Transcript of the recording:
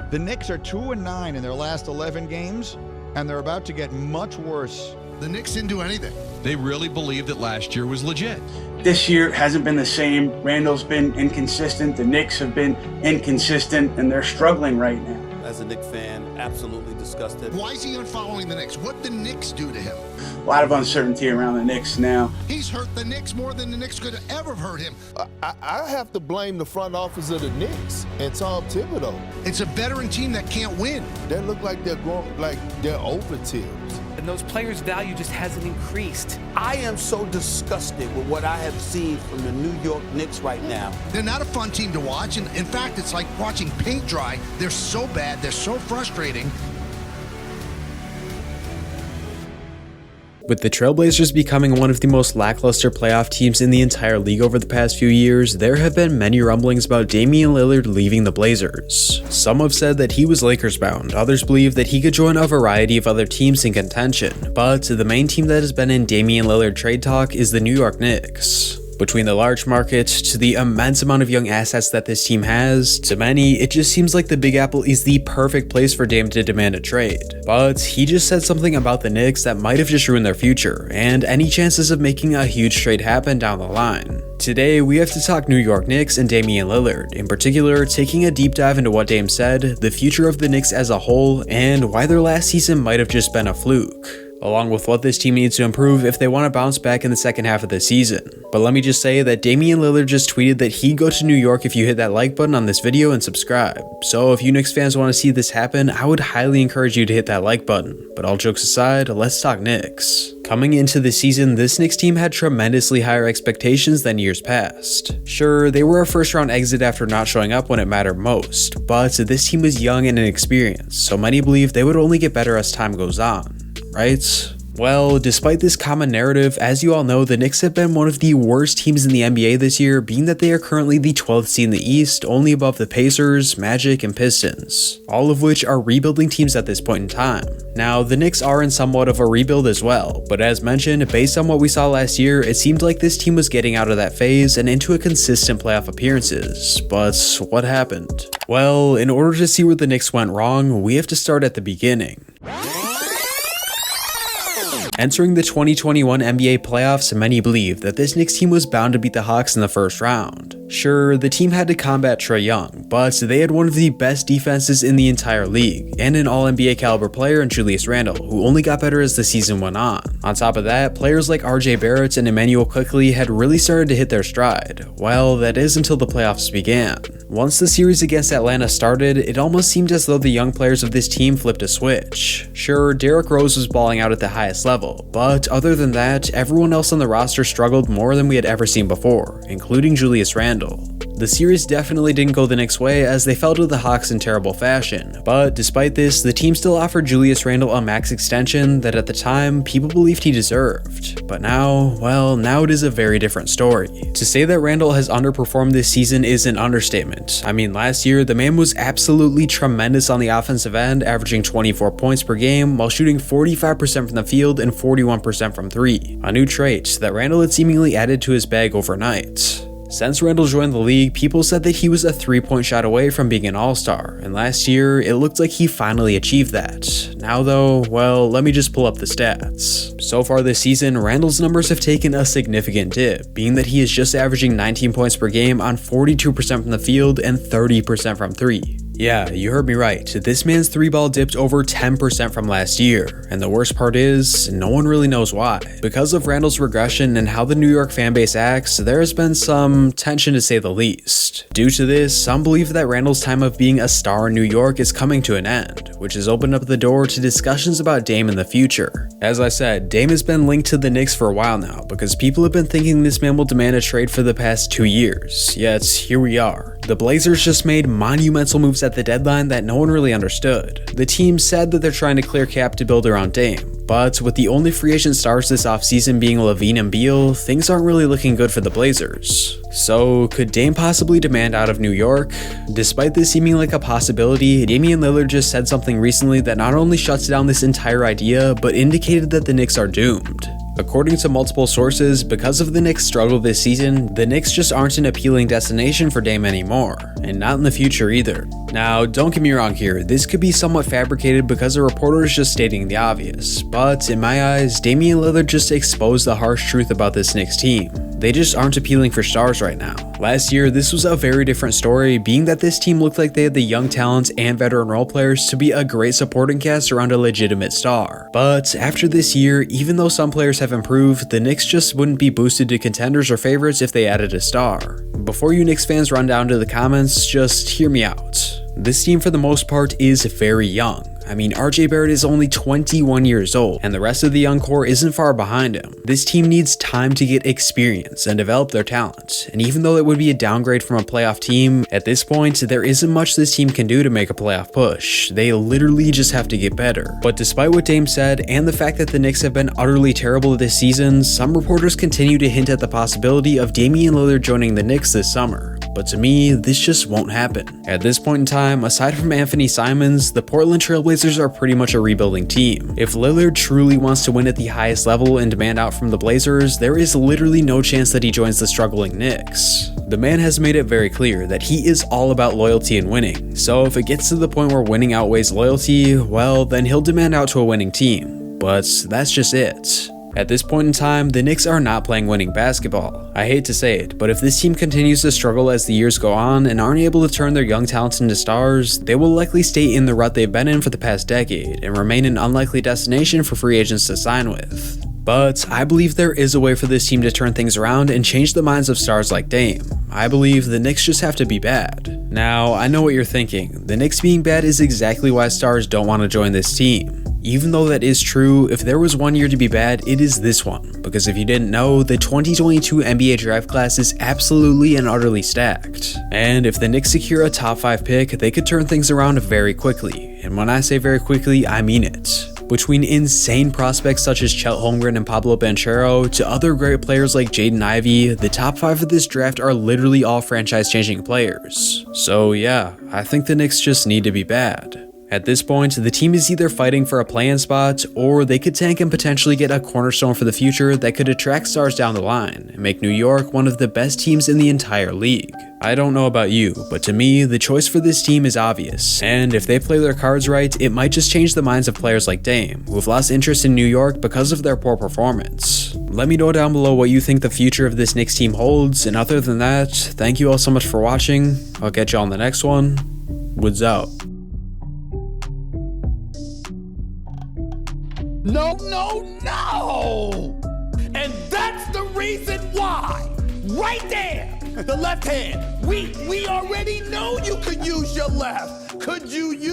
The Knicks are 2-9 in their last 11 games, and they're about to get much worse. The Knicks didn't do anything. They really believed that last year was legit. This year hasn't been the same. Randle's been inconsistent. The Knicks have been inconsistent, and they're struggling right now. As a Knicks fan, absolutely disgusted. Why is he unfollowing the Knicks? What did the Knicks do to him? A lot of uncertainty around the Knicks now. He's hurt the Knicks more than the Knicks could have ever hurt him. I have to blame the front office of the Knicks and Tom Thibodeau. It's a veteran team that can't win. They look like they're growing, like they're over teams. And those players' value just hasn't increased. I am so disgusted with what I have seen from the New York Knicks right now. They're not a fun team to watch, and in fact, it's like watching paint dry. They're so bad, they're so frustrating. With the Trailblazers becoming one of the most lackluster playoff teams in the entire league over the past few years, there have been many rumblings about Damian Lillard leaving the Blazers. Some have said that he was Lakers bound, others believe that he could join a variety of other teams in contention, but the main team that has been in Damian Lillard trade talk is the New York Knicks. Between the large market, to the immense amount of young assets that this team has, to many, it just seems like the Big Apple is the perfect place for Dame to demand a trade. But he just said something about the Knicks that might have just ruined their future, and any chances of making a huge trade happen down the line. Today, we have to talk New York Knicks and Damian Lillard, in particular, taking a deep dive into what Dame said, the future of the Knicks as a whole, and why their last season might have just been a fluke, along with what this team needs to improve if they want to bounce back in the second half of the season. But let me just say that Damian Lillard just tweeted that he'd go to New York if you hit that like button on this video and subscribe. So if you Knicks fans want to see this happen, I would highly encourage you to hit that like button. But all jokes aside, let's talk Knicks. Coming into the season, this Knicks team had tremendously higher expectations than years past. Sure, they were a first round exit after not showing up when it mattered most, but this team was young and inexperienced, so many believed they would only get better as time goes on, right? Well, despite this common narrative, as you all know, the Knicks have been one of the worst teams in the NBA this year, being that they are currently the 12th seed in the East, only above the Pacers, Magic, and Pistons, all of which are rebuilding teams at this point in time. Now, the Knicks are in somewhat of a rebuild as well, but as mentioned, based on what we saw last year, it seemed like this team was getting out of that phase and into a consistent playoff appearances. But what happened? Well, in order to see where the Knicks went wrong, we have to start at the beginning. Entering the 2021 NBA playoffs, many believed that this Knicks team was bound to beat the Hawks in the first round. Sure, the team had to combat Trae Young, but they had one of the best defenses in the entire league, and an all-NBA caliber player in Julius Randle, who only got better as the season went on. On top of that, players like RJ Barrett and Emmanuel Quickley had really started to hit their stride. Well, that is until the playoffs began. Once the series against Atlanta started, it almost seemed as though the young players of this team flipped a switch. Sure, Derrick Rose was balling out at the highest level, but other than that, everyone else on the roster struggled more than we had ever seen before, including Julius Randle. The series definitely didn't go the Knicks' way as they fell to the Hawks in terrible fashion, but despite this, the team still offered Julius Randle a max extension that at the time, people believed he deserved. But now, well, now it is a very different story. To say that Randle has underperformed this season is an understatement. I mean, last year, the man was absolutely tremendous on the offensive end, averaging 24 points per game while shooting 45% from the field and 41% from three, a new trait that Randle had seemingly added to his bag overnight. Since Randle joined the league, people said that he was a 3-point shot away from being an all-star, and last year, it looked like he finally achieved that. Now though, well, let me just pull up the stats. So far this season, Randle's numbers have taken a significant dip, being that he is just averaging 19 points per game on 42% from the field and 30% from three. Yeah, you heard me right. This man's three ball dipped over 10% from last year, and the worst part is, no one really knows why. Because of Randle's regression and how the New York fanbase acts, there has been some tension to say the least. Due to this, some believe that Randle's time of being a star in New York is coming to an end, which has opened up the door to discussions about Dame in the future. As I said, Dame has been linked to the Knicks for a while now, because people have been thinking this man will demand a trade for the past 2 years, yet here we are. The Blazers just made monumental moves at the deadline that no one really understood. The team said that they're trying to clear cap to build around Dame, but with the only free agent stars this offseason being LaVine and Beal, things aren't really looking good for the Blazers. So could Dame possibly demand out of New York? Despite this seeming like a possibility, Damian Lillard just said something recently that not only shuts down this entire idea, but indicated that the Knicks are doomed. According to multiple sources, because of the Knicks' struggle this season, the Knicks just aren't an appealing destination for Dame anymore, and not in the future either. Now, don't get me wrong here, this could be somewhat fabricated because a reporter is just stating the obvious, but in my eyes, Damian Lillard just exposed the harsh truth about this Knicks team. They just aren't appealing for stars right now. Last year, this was a very different story, being that this team looked like they had the young talents and veteran role players to be a great supporting cast around a legitimate star. But after this year, even though some players have improved, the Knicks just wouldn't be boosted to contenders or favorites if they added a star. Before you Knicks fans run down to the comments, just hear me out. This team for the most part is very young. I mean, RJ Barrett is only 21 years old, and the rest of the young core isn't far behind him. This team needs time to get experience and develop their talent, and even though it would be a downgrade from a playoff team, at this point, there isn't much this team can do to make a playoff push. They literally just have to get better. But despite what Dame said, and the fact that the Knicks have been utterly terrible this season, some reporters continue to hint at the possibility of Damian Lillard joining the Knicks this summer. But to me, this just won't happen. At this point in time, aside from Anthony Simons, the Portland Trailblazers are pretty much a rebuilding team. If Lillard truly wants to win at the highest level and demand out from the Blazers, there is literally no chance that he joins the struggling Knicks. The man has made it very clear that he is all about loyalty and winning, so if it gets to the point where winning outweighs loyalty, well, then he'll demand out to a winning team. But that's just it. At this point in time, the Knicks are not playing winning basketball. I hate to say it, but if this team continues to struggle as the years go on and aren't able to turn their young talents into stars, they will likely stay in the rut they've been in for the past decade and remain an unlikely destination for free agents to sign with. But I believe there is a way for this team to turn things around and change the minds of stars like Dame. I believe the Knicks just have to be bad. Now, I know what you're thinking. The Knicks being bad is exactly why stars don't want to join this team. Even though that is true, if there was one year to be bad, it is this one. Because if you didn't know, the 2022 NBA draft class is absolutely and utterly stacked. And if the Knicks secure a top 5 pick, they could turn things around very quickly. And when I say very quickly, I mean it. Between insane prospects such as Chet Holmgren and Pablo Banchero to other great players like Jaden Ivey, the top 5 of this draft are literally all franchise-changing players. So yeah, I think the Knicks just need to be bad. At this point, the team is either fighting for a play-in spot, or they could tank and potentially get a cornerstone for the future that could attract stars down the line and make New York one of the best teams in the entire league. I don't know about you, but to me, the choice for this team is obvious, and if they play their cards right, it might just change the minds of players like Dame, who have lost interest in New York because of their poor performance. Let me know down below what you think the future of this Knicks team holds, and other than that, thank you all so much for watching. I'll catch you on the next one. Woods out. No, no, no! And that's the reason why. Right there, the left hand. We already know you could use your left. Could you use